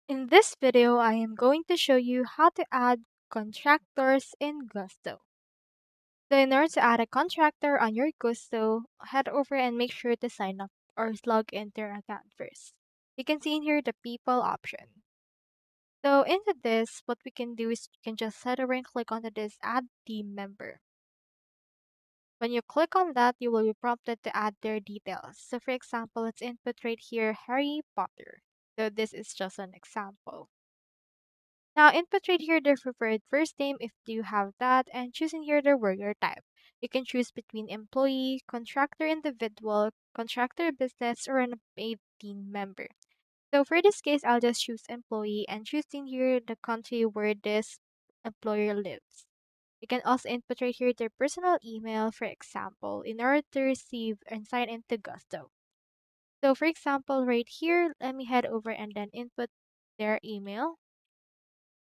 In this video, I am going to show you how to add contractors in Gusto. So in order to add a contractor on your Gusto, head over and make sure to sign up or log into your account first. You can see in here the people option. So into this, what we can do is you can just head over and click onto this add team member. When you click on that, you will be prompted to add their details. So for example, let's input right here Harry Potter. So this is just an example. Now input right here the preferred first name if you have that and choose in here the worker type. You can choose between employee, contractor individual, contractor business, or an paid team member. So for this case, I'll just choose employee and choose in here the country where this employer lives. You can also input right here their personal email, for example, in order to receive and sign into Gusto. So for example, right here, let me head over and then input their email.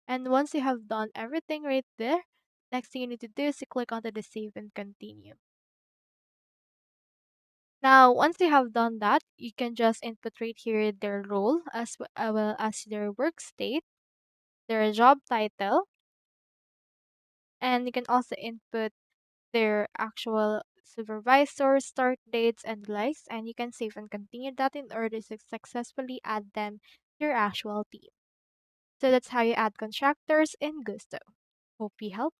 And once you have done everything right there, next thing you need to do is to click onto the save and continue. Now, once you have done that, you can just input right here their role well as their work state, their job title, and you can also input their actual supervisor, start dates, and the likes, and you can save and continue that in order to successfully add them to your actual team. So that's how you add contractors in Gusto. Hope we helped.